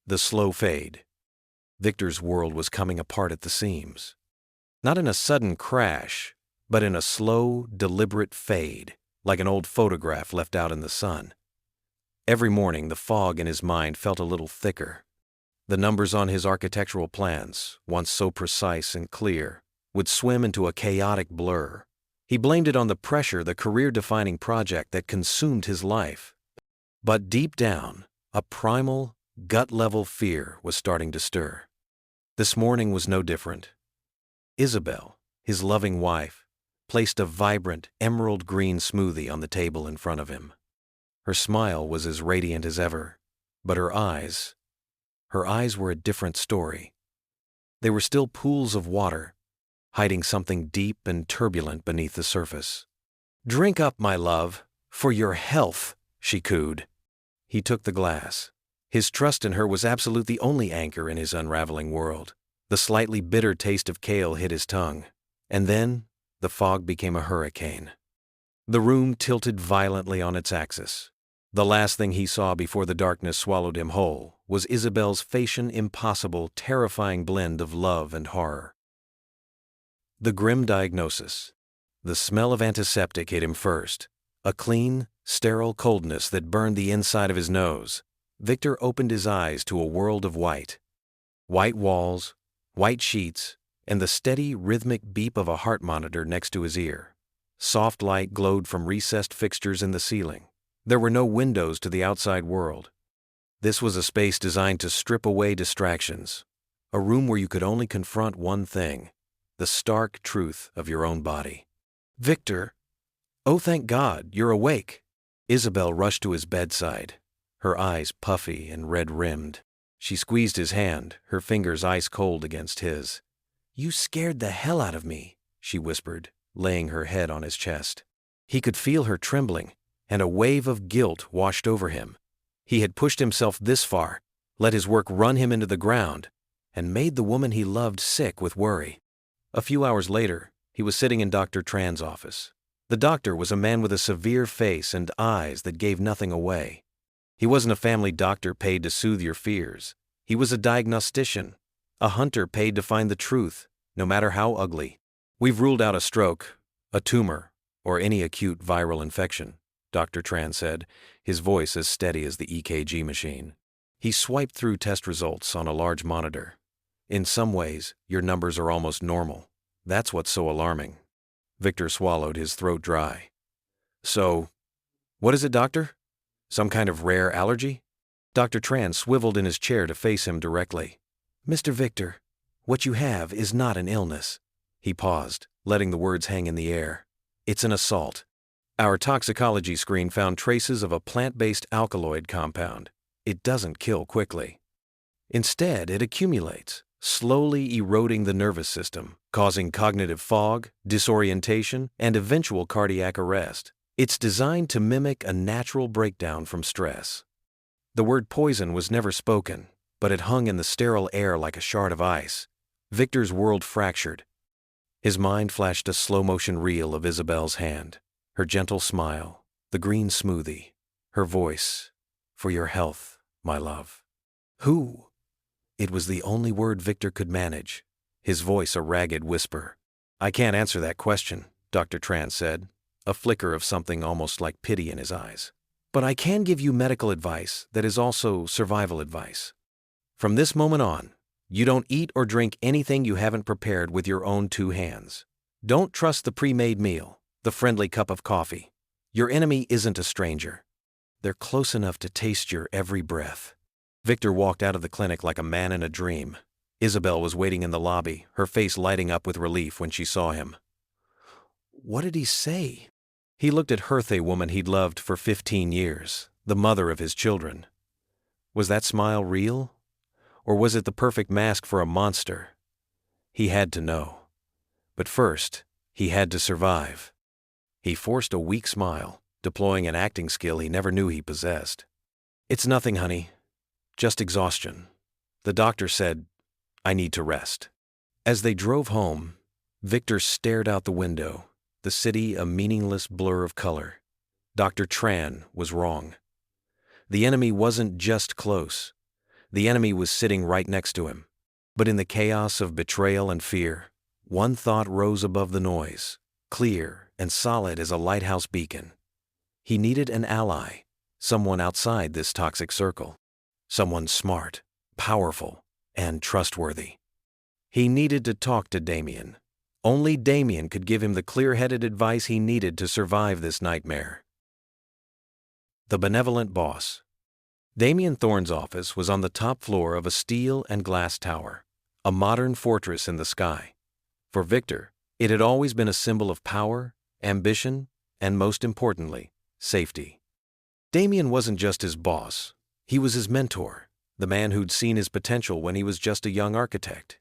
The slow fade. Victor's world was coming apart at the seams. Not in a sudden crash, but in a slow, deliberate fade, like an old photograph left out in the sun. Every morning, the fog in his mind felt a little thicker. The numbers on his architectural plans, once so precise and clear, would swim into a chaotic blur. He blamed it on the pressure, the career-defining project that consumed his life. But deep down, a primal, gut-level fear was starting to stir. This morning was no different. Isabel, his loving wife, placed a vibrant, emerald-green smoothie on the table in front of him. Her smile was as radiant as ever, but her eyes were a different story. They were still pools of water, hiding something deep and turbulent beneath the surface. "Drink up, my love, for your health," she cooed. He took the glass. His trust in her was absolute, the only anchor in his unraveling world. The slightly bitter taste of kale hit his tongue, and then the fog became a hurricane. The room tilted violently on its axis. The last thing he saw before the darkness swallowed him whole was Isabel's facial, impossible, terrifying blend of love and horror. The grim diagnosis. The smell of antiseptic hit him first, a clean, sterile coldness that burned the inside of his nose. Victor opened his eyes to a world of white. White walls, white sheets, and the steady, rhythmic beep of a heart monitor next to his ear. Soft light glowed from recessed fixtures in the ceiling. There were no windows to the outside world. This was a space designed to strip away distractions, a room where you could only confront one thing: the stark truth of your own body. "Victor! Oh, thank God, you're awake!" Isabel rushed to his bedside, her eyes puffy and red-rimmed. She squeezed his hand, her fingers ice-cold against his. "You scared the hell out of me," she whispered, laying her head on his chest. He could feel her trembling, and a wave of guilt washed over him. He had pushed himself this far, let his work run him into the ground, and made the woman he loved sick with worry. A few hours later, he was sitting in Dr. Tran's office. The doctor was a man with a severe face and eyes that gave nothing away. He wasn't a family doctor paid to soothe your fears. He was a diagnostician, a hunter paid to find the truth, no matter how ugly. "We've ruled out a stroke, a tumor, or any acute viral infection," Dr. Tran said, his voice as steady as the EKG machine. He swiped through test results on a large monitor. "In some ways, your numbers are almost normal. That's what's so alarming." Victor swallowed, his throat dry. "So, what is it, doctor? Some kind of rare allergy?" Dr. Tran swiveled in his chair to face him directly. "Mr. Victor, what you have is not an illness." He paused, letting the words hang in the air. "It's an assault. Our toxicology screen found traces of a plant-based alkaloid compound. It doesn't kill quickly. Instead, it accumulates, slowly eroding the nervous system, causing cognitive fog, disorientation, and eventual cardiac arrest. It's designed to mimic a natural breakdown from stress." The word poison was never spoken, but it hung in the sterile air like a shard of ice. Victor's world fractured. His mind flashed a slow-motion reel of Isabel's hand, her gentle smile, the green smoothie, her voice, "For your health, my love." Who? It was the only word Victor could manage, his voice a ragged whisper. "I can't answer that question," Dr. Tran said, a flicker of something almost like pity in his eyes. "But I can give you medical advice that is also survival advice. From this moment on, you don't eat or drink anything you haven't prepared with your own 2 hands. Don't trust the pre-made meal, the friendly cup of coffee. Your enemy isn't a stranger. They're close enough to taste your every breath." Victor walked out of the clinic like a man in a dream. Isabel was waiting in the lobby, her face lighting up with relief when she saw him. "What did he say?" He looked at Herthe, a woman he'd loved for 15 years, the mother of his children. Was that smile real? Or was it the perfect mask for a monster? He had to know. But first, he had to survive. He forced a weak smile, deploying an acting skill he never knew he possessed. "It's nothing, honey. Just exhaustion. The doctor said, I need to rest." As they drove home, Victor stared out the window, the city a meaningless blur of color. Dr. Tran was wrong. The enemy wasn't just close. The enemy was sitting right next to him. But in the chaos of betrayal and fear, one thought rose above the noise, clear and solid as a lighthouse beacon. He needed an ally, someone outside this toxic circle. Someone smart, powerful, and trustworthy. He needed to talk to Damien. Only Damien could give him the clear-headed advice he needed to survive this nightmare. The benevolent boss. Damien Thorne's office was on the top floor of a steel and glass tower, a modern fortress in the sky. For Victor, it had always been a symbol of power, ambition, and most importantly, safety. Damien wasn't just his boss, he was his mentor, the man who'd seen his potential when he was just a young architect.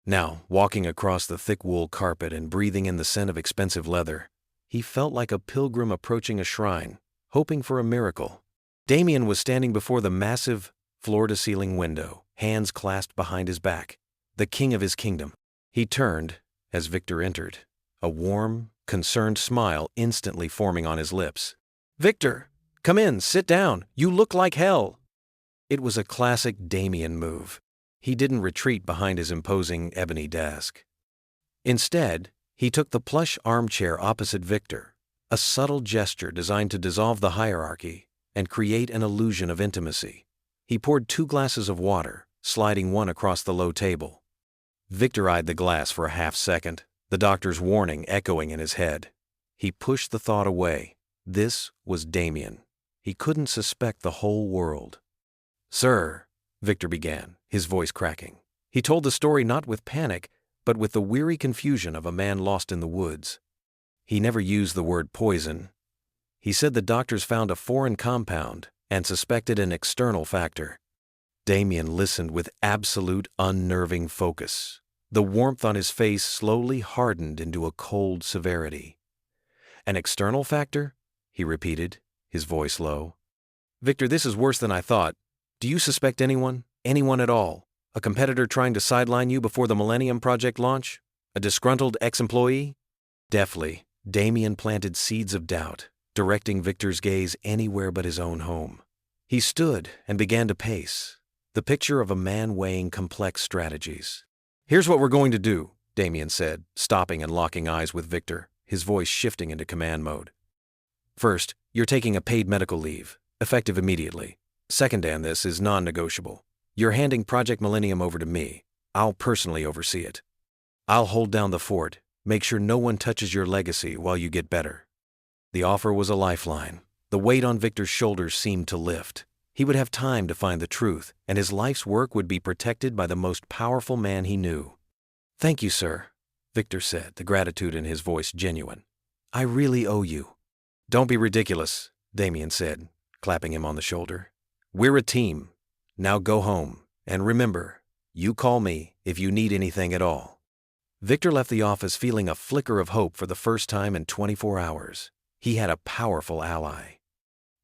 Now, walking across the thick wool carpet and breathing in the scent of expensive leather, he felt like a pilgrim approaching a shrine, hoping for a miracle. Damien was standing before the massive, floor-to-ceiling window, hands clasped behind his back, the king of his kingdom. He turned as Victor entered, a warm, concerned smile instantly forming on his lips. "Victor, come in, sit down. You look like hell." It was a classic Damien move. He didn't retreat behind his imposing ebony desk. Instead, he took the plush armchair opposite Victor, a subtle gesture designed to dissolve the hierarchy and create an illusion of intimacy. He poured 2 glasses of water, sliding one across the low table. Victor eyed the glass for a half-second, the doctor's warning echoing in his head. He pushed the thought away. This was Damien. He couldn't suspect the whole world. "Sir," Victor began, his voice cracking. He told the story not with panic, but with the weary confusion of a man lost in the woods. He never used the word poison. He said the doctors found a foreign compound and suspected an external factor. Damien listened with absolute unnerving focus. The warmth on his face slowly hardened into a cold severity. "An external factor?" he repeated, his voice low. "Victor, this is worse than I thought. Do you suspect anyone? Anyone at all? A competitor trying to sideline you before the Millennium Project launch? A disgruntled ex-employee?" Deftly, Damien planted seeds of doubt, directing Victor's gaze anywhere but his own home. He stood and began to pace, the picture of a man weighing complex strategies. "Here's what we're going to do," Damien said, stopping and locking eyes with Victor, his voice shifting into command mode. "First, you're taking a paid medical leave, effective immediately. Second, and this is non-negotiable. You're handing Project Millennium over to me. I'll personally oversee it. I'll hold down the fort, make sure no one touches your legacy while you get better." The offer was a lifeline. The weight on Victor's shoulders seemed to lift. He would have time to find the truth, and his life's work would be protected by the most powerful man he knew. "Thank you, sir," Victor said, the gratitude in his voice genuine. "I really owe you." "Don't be ridiculous," Damien said, clapping him on the shoulder. "We're a team. Now go home, and remember, you call me if you need anything at all." Victor left the office feeling a flicker of hope for the first time in 24 hours. He had a powerful ally.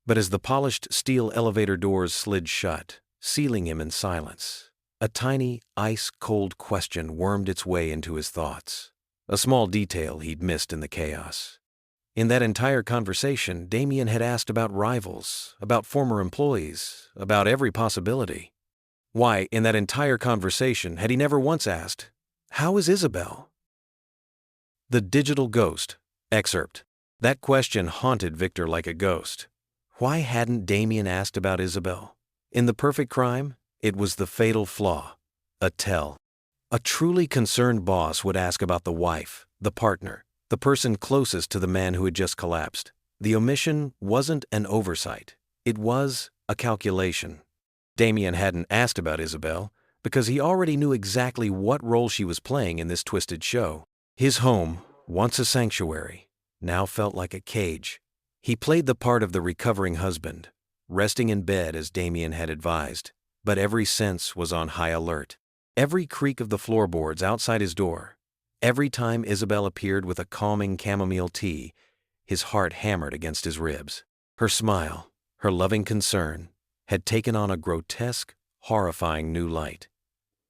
But as the polished steel elevator doors slid shut, sealing him in silence, a tiny, ice-cold question wormed its way into his thoughts, a small detail he'd missed in the chaos. In that entire conversation, Damien had asked about rivals, about former employees, about every possibility. Why, in that entire conversation, had he never once asked, "How is Isabel?" The Digital Ghost. Excerpt. That question haunted Victor like a ghost. Why hadn't Damien asked about Isabel? In The Perfect Crime, it was the fatal flaw, a tell. A truly concerned boss would ask about the wife, the partner, the person closest to the man who had just collapsed. The omission wasn't an oversight. It was a calculation. Damien hadn't asked about Isabel because he already knew exactly what role she was playing in this twisted show. His home, once a sanctuary, now felt like a cage. He played the part of the recovering husband, resting in bed as Damien had advised, but every sense was on high alert. Every creak of the floorboards outside his door, every time Isabel appeared with a calming chamomile tea, his heart hammered against his ribs. Her smile, her loving concern, had taken on a grotesque, horrifying new light.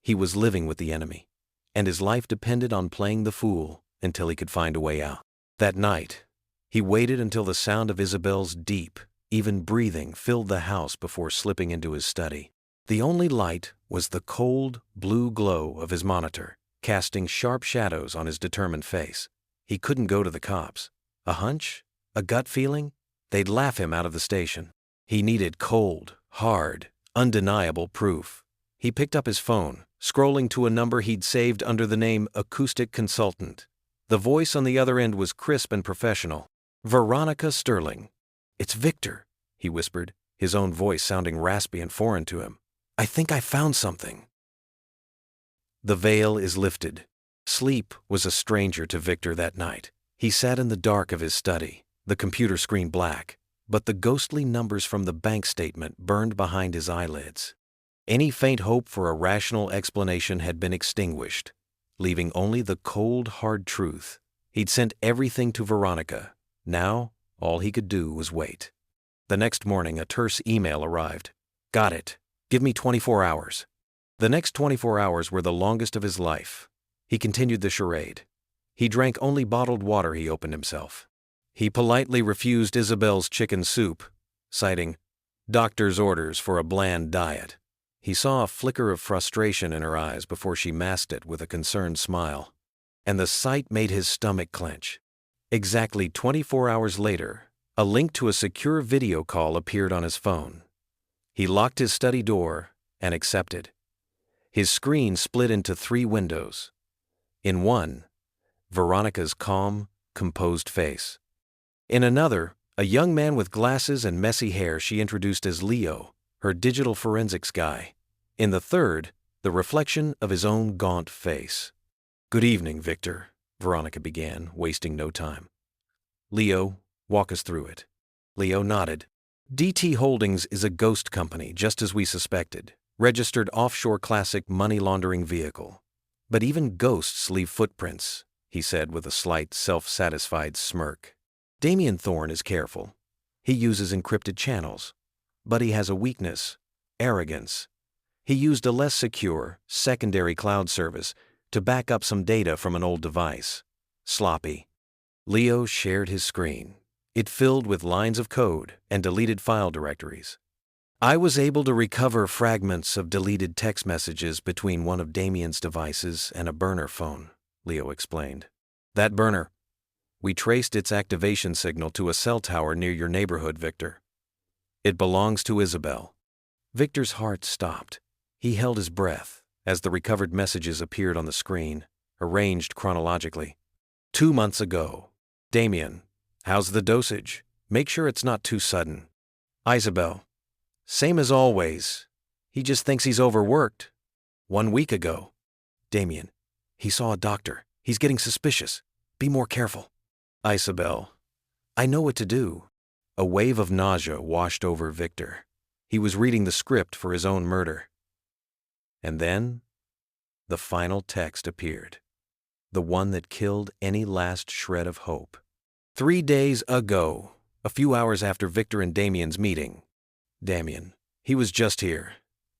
He was living with the enemy, and his life depended on playing the fool until he could find a way out. That night, he waited until the sound of Isabel's deep, even breathing filled the house before slipping into his study. The only light was the cold, blue glow of his monitor, casting sharp shadows on his determined face. He couldn't go to the cops. A hunch? A gut feeling? They'd laugh him out of the station. He needed cold, hard, undeniable proof. He picked up his phone, scrolling to a number he'd saved under the name Acoustic Consultant. The voice on the other end was crisp and professional. Veronica Sterling. "It's Victor," he whispered, his own voice sounding raspy and foreign to him. "I think I found something." The veil is lifted. Sleep was a stranger to Victor that night. He sat in the dark of his study, the computer screen black, but the ghostly numbers from the bank statement burned behind his eyelids. Any faint hope for a rational explanation had been extinguished, leaving only the cold, hard truth. He'd sent everything to Veronica. Now, all he could do was wait. The next morning, a terse email arrived. "Got it. Give me 24 hours." The next 24 hours were the longest of his life. He continued the charade. He drank only bottled water. He opened himself. He politely refused Isabel's chicken soup, citing doctor's orders for a bland diet. He saw a flicker of frustration in her eyes before she masked it with a concerned smile. And the sight made his stomach clench. Exactly 24 hours later, a link to a secure video call appeared on his phone. He locked his study door and accepted. His screen split into 3 windows. In one, Veronica's calm, composed face. In another, a young man with glasses and messy hair she introduced as Leo, her digital forensics guy. In the third, the reflection of his own gaunt face. "Good evening, Victor," Veronica began, wasting no time. "Leo, walk us through it." Leo nodded. "DT Holdings is a ghost company, just as we suspected. Registered offshore classic money laundering vehicle. But even ghosts leave footprints," he said with a slight, self-satisfied smirk. "Damien Thorne is careful. He uses encrypted channels. But he has a weakness: arrogance. He used a less secure, secondary cloud service to back up some data from an old device. Sloppy." Leo shared his screen. It filled with lines of code and deleted file directories. "I was able to recover fragments of deleted text messages between one of Damien's devices and a burner phone," Leo explained. "That burner, we traced its activation signal to a cell tower near your neighborhood, Victor. It belongs to Isabel." Victor's heart stopped. He held his breath as the recovered messages appeared on the screen, arranged chronologically. 2 months ago. Damien, how's the dosage? Make sure it's not too sudden. Isabel, same as always. He just thinks he's overworked. 1 week ago. Damien, he saw a doctor. He's getting suspicious. Be more careful. Isabel, I know what to do. A wave of nausea washed over Victor. He was reading the script for his own murder. And then, the final text appeared. The one that killed any last shred of hope. 3 days ago, a few hours after Victor and Damien's meeting. Damien, he was just here.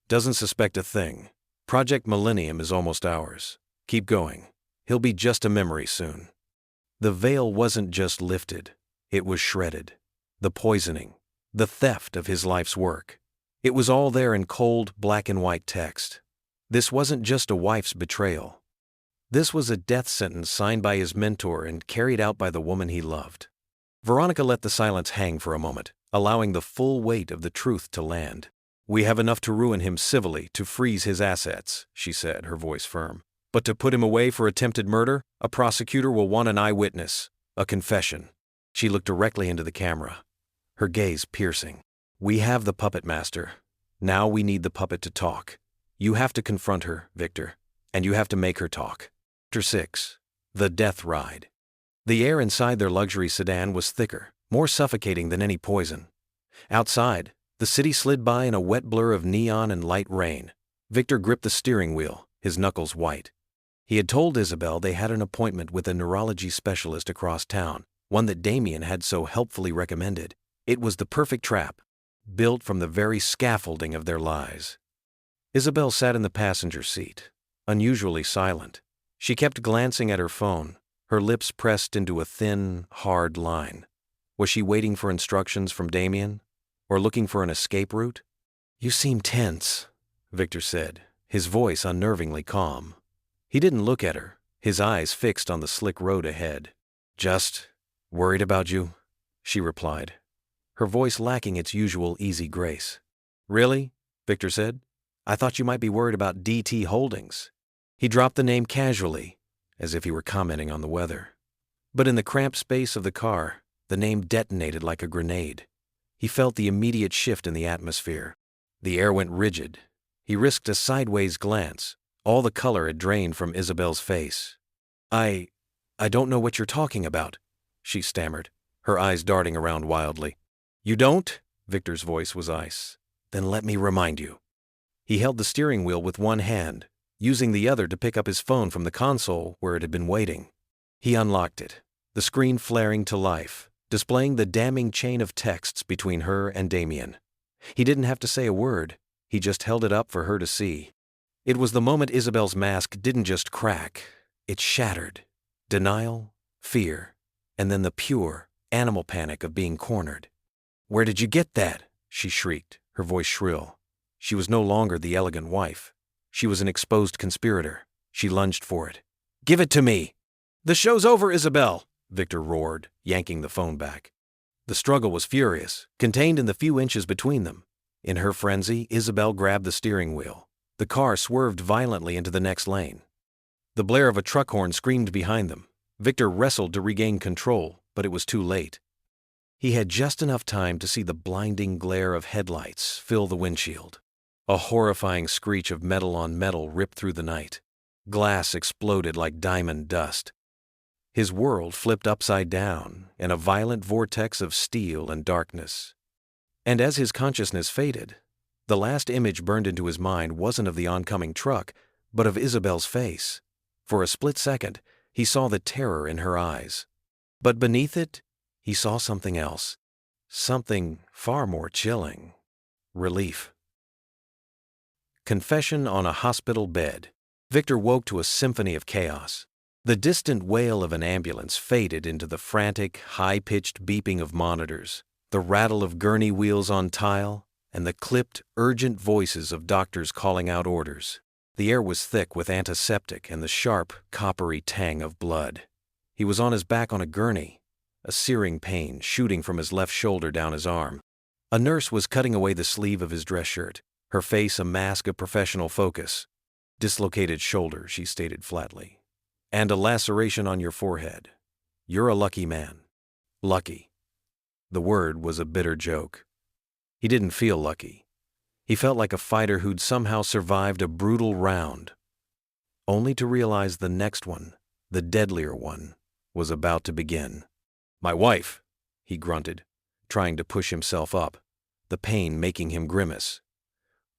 Doesn't suspect a thing. Project Millennium is almost ours. Keep going. He'll be just a memory soon. The veil wasn't just lifted. It was shredded. The poisoning, the theft of his life's work. It was all there in cold, black and white text. This wasn't just a wife's betrayal. This was a death sentence signed by his mentor and carried out by the woman he loved. Veronica let the silence hang for a moment, allowing the full weight of the truth to land. "We have enough to ruin him civilly, to freeze his assets," she said, her voice firm. "But to put him away for attempted murder, a prosecutor will want an eyewitness, a confession." She looked directly into the camera, her gaze piercing. "We have the puppet master. Now we need the puppet to talk. You have to confront her, Victor, and you have to make her talk." Chapter 6. The Death Ride. The air inside their luxury sedan was thicker, more suffocating than any poison. Outside, the city slid by in a wet blur of neon and light rain. Victor gripped the steering wheel, his knuckles white. He had told Isabel they had an appointment with a neurology specialist across town, one that Damien had so helpfully recommended. It was the perfect trap, built from the very scaffolding of their lies. Isabel sat in the passenger seat, unusually silent. She kept glancing at her phone, her lips pressed into a thin, hard line. Was she waiting for instructions from Damien? Or looking for an escape route? "You seem tense," Victor said, his voice unnervingly calm. He didn't look at her, his eyes fixed on the slick road ahead. "Just worried about you," she replied, her voice lacking its usual easy grace. "Really?" Victor said. "I thought you might be worried about DT Holdings." He dropped the name casually, as if he were commenting on the weather. But in the cramped space of the car, the name detonated like a grenade. He felt the immediate shift in the atmosphere. The air went rigid. He risked a sideways glance. All the color had drained from Isabel's face. I don't know what you're talking about," she stammered, her eyes darting around wildly. "You don't?" Victor's voice was ice. "Then let me remind you." He held the steering wheel with one hand, using the other to pick up his phone from the console where it had been waiting. He unlocked it, the screen flaring to life, displaying the damning chain of texts between her and Damien. He didn't have to say a word, he just held it up for her to see. It was the moment Isabel's mask didn't just crack, it shattered. Denial, fear, and then the pure, animal panic of being cornered. "Where did you get that?" she shrieked, her voice shrill. She was no longer the elegant wife. She was an exposed conspirator. She lunged for it. "Give it to me!" "The show's over, Isabel!" Victor roared, yanking the phone back. The struggle was furious, contained in the few inches between them. In her frenzy, Isabel grabbed the steering wheel. The car swerved violently into the next lane. The blare of a truck horn screamed behind them. Victor wrestled to regain control, but it was too late. He had just enough time to see the blinding glare of headlights fill the windshield. A horrifying screech of metal on metal ripped through the night. Glass exploded like diamond dust. His world flipped upside down in a violent vortex of steel and darkness. And as his consciousness faded, the last image burned into his mind wasn't of the oncoming truck, but of Isabel's face. For a split second, he saw the terror in her eyes. But beneath it, he saw something else. Something far more chilling. Relief. Confession on a hospital bed. Victor woke to a symphony of chaos. The distant wail of an ambulance faded into the frantic, high-pitched beeping of monitors, the rattle of gurney wheels on tile, and the clipped, urgent voices of doctors calling out orders. The air was thick with antiseptic and the sharp, coppery tang of blood. He was on his back on a gurney, a searing pain shooting from his left shoulder down his arm. A nurse was cutting away the sleeve of his dress shirt, her face a mask of professional focus. "Dislocated shoulder," she stated flatly. "And a laceration on your forehead. You're a lucky man." Lucky. The word was a bitter joke. He didn't feel lucky. He felt like a fighter who'd somehow survived a brutal round, only to realize the next one, the deadlier one, was about to begin. "My wife," he grunted, trying to push himself up, the pain making him grimace.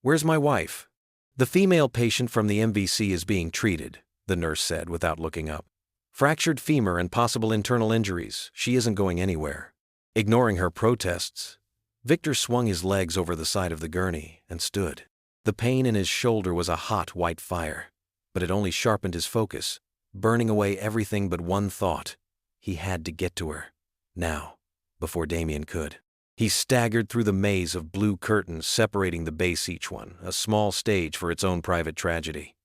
"Where's my wife?" "The female patient from the MVC is being treated," the nurse said without looking up. "Fractured femur and possible internal injuries. She isn't going anywhere." Ignoring her protests, Victor swung his legs over the side of the gurney and stood. The pain in his shoulder was a hot white fire, but it only sharpened his focus, burning away everything but one thought. He had to get to her, now, before Damien could. He staggered through the maze of blue curtains separating the base each one, a small stage for its own private tragedy.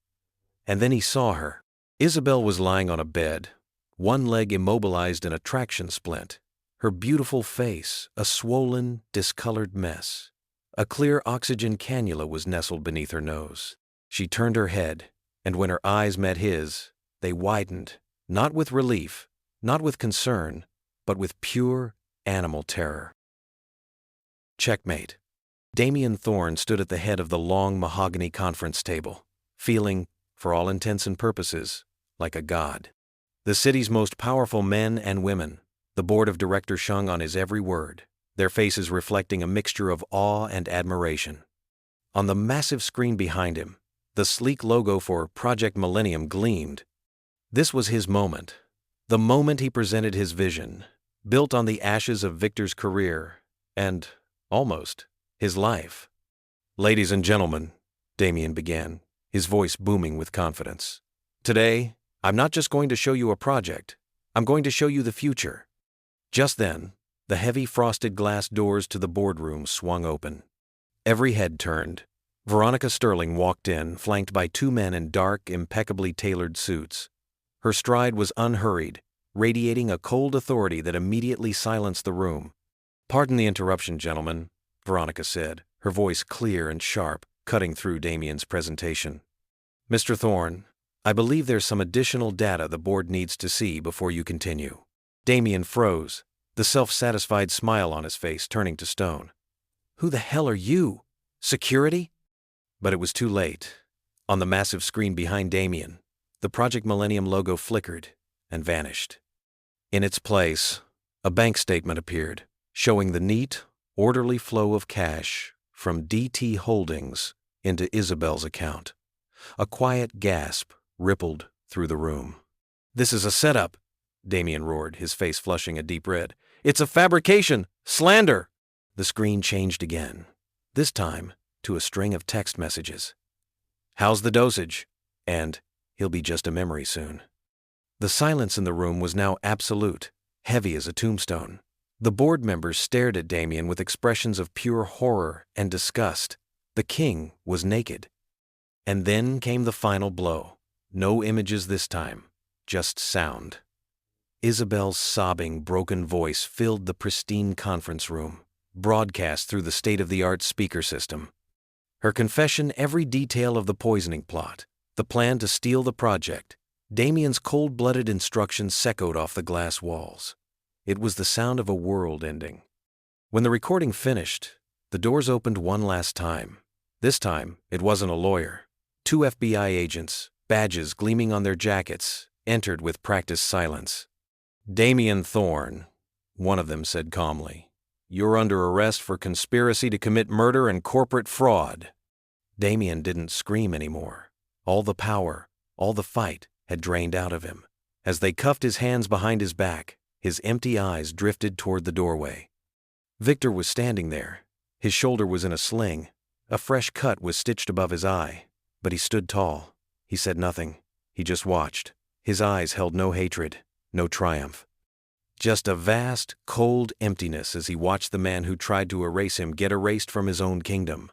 And then he saw her. Isabel was lying on a bed, one leg immobilized in a traction splint. Her beautiful face, a swollen, discolored mess. A clear oxygen cannula was nestled beneath her nose. She turned her head, and when her eyes met his, they widened, not with relief, not with concern, but with pure animal terror. Checkmate. Damien Thorne stood at the head of the long mahogany conference table, feeling, for all intents and purposes, like a god. The city's most powerful men and women, the board of directors shung on his every word, their faces reflecting a mixture of awe and admiration. On the massive screen behind him, the sleek logo for Project Millennium gleamed. This was his moment, the moment he presented his vision, built on the ashes of Victor's career and, almost, his life. "Ladies and gentlemen," Damien began, his voice booming with confidence. "Today, I'm not just going to show you a project, I'm going to show you the future." Just then, the heavy frosted glass doors to the boardroom swung open. Every head turned, Veronica Sterling walked in, flanked by two men in dark, impeccably tailored suits. Her stride was unhurried, radiating a cold authority that immediately silenced the room. "Pardon the interruption, gentlemen," Veronica said, her voice clear and sharp, cutting through Damien's presentation. "Mr. Thorne, I believe there's some additional data the board needs to see before you continue." Damien froze, the self-satisfied smile on his face turning to stone. "Who the hell are you? Security?" But it was too late. On the massive screen behind Damien, the Project Millennium logo flickered and vanished. In its place, a bank statement appeared, showing the neat, orderly flow of cash from DT Holdings into Isabel's account. A quiet gasp rippled through the room. "This is a setup," Damien roared, his face flushing a deep red. "It's a fabrication! Slander!" The screen changed again, this time to a string of text messages. "How's the dosage?" And "He'll be just a memory soon." The silence in the room was now absolute, heavy as a tombstone. The board members stared at Damien with expressions of pure horror and disgust. The king was naked. And then came the final blow. No images this time, just sound. Isabel's sobbing, broken voice filled the pristine conference room, broadcast through the state-of-the-art speaker system. Her confession, every detail of the poisoning plot, the plan to steal the project, Damien's cold-blooded instructions echoed off the glass walls. It was the sound of a world ending. When the recording finished, the doors opened one last time. This time, it wasn't a lawyer. Two FBI agents, badges gleaming on their jackets, entered with practiced silence. "Damien Thorne," one of them said calmly, "you're under arrest for conspiracy to commit murder and corporate fraud." Damien didn't scream anymore. All the power, all the fight had drained out of him. As they cuffed his hands behind his back, his empty eyes drifted toward the doorway. Victor was standing there. His shoulder was in a sling. A fresh cut was stitched above his eye. But he stood tall. He said nothing. He just watched. His eyes held no hatred, no triumph. Just a vast, cold emptiness as he watched the man who tried to erase him get erased from his own kingdom.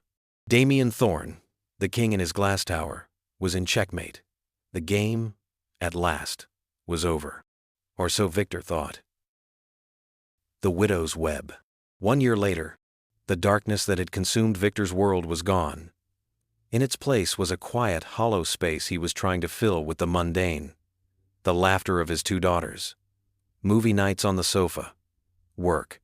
Damien Thorne, the king in his glass tower, was in checkmate. The game, at last, was over. Or so Victor thought. The Widow's Web. 1 year later, the darkness that had consumed Victor's world was gone. In its place was a quiet, hollow space he was trying to fill with the mundane. The laughter of his two daughters. Movie nights on the sofa. Work.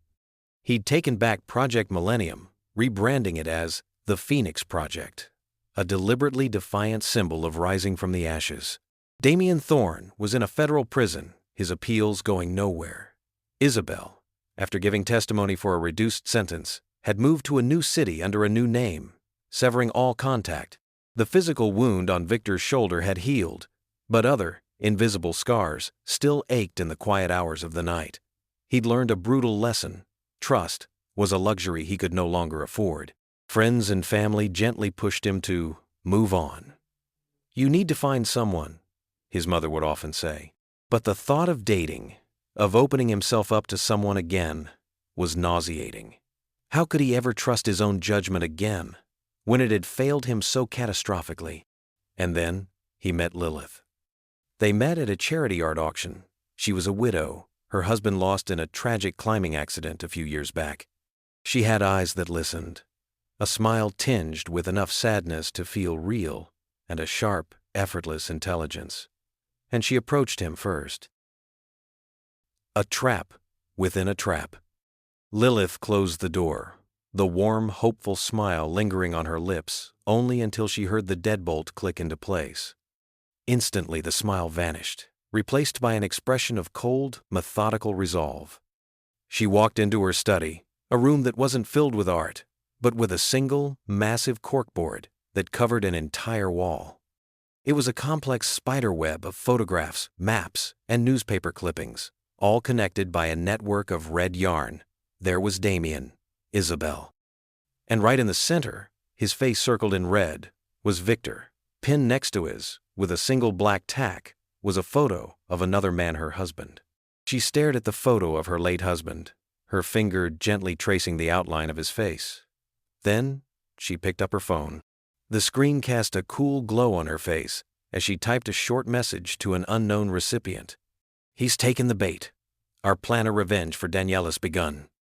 He'd taken back Project Millennium, rebranding it as the Phoenix Project, a deliberately defiant symbol of rising from the ashes. Damien Thorne was in a federal prison, his appeals going nowhere. Isabel, after giving testimony for a reduced sentence, had moved to a new city under a new name, severing all contact. The physical wound on Victor's shoulder had healed, but other, invisible scars still ached in the quiet hours of the night. He'd learned a brutal lesson. Trust was a luxury he could no longer afford. Friends and family gently pushed him to move on. "You need to find someone," his mother would often say. But the thought of dating, of opening himself up to someone again, was nauseating. How could he ever trust his own judgment again, when it had failed him so catastrophically? And then he met Lilith. They met at a charity art auction. She was a widow, her husband lost in a tragic climbing accident a few years back. She had eyes that listened, a smile tinged with enough sadness to feel real, and a sharp, effortless intelligence. And she approached him first. A trap within a trap. Lilith closed the door, the warm, hopeful smile lingering on her lips only until she heard the deadbolt click into place. Instantly the smile vanished, replaced by an expression of cold, methodical resolve. She walked into her study, a room that wasn't filled with art, but with a single, massive corkboard that covered an entire wall. It was a complex spiderweb of photographs, maps, and newspaper clippings, all connected by a network of red yarn. There was Damien, Isabel. And right in the center, his face circled in red, was Victor. Pinned next to his, with a single black tack, was a photo of another man, her husband. She stared at the photo of her late husband, her finger gently tracing the outline of his face. Then she picked up her phone. The screen cast a cool glow on her face as she typed a short message to an unknown recipient. He's taken the bait. Our plan of revenge for Danielle has begun.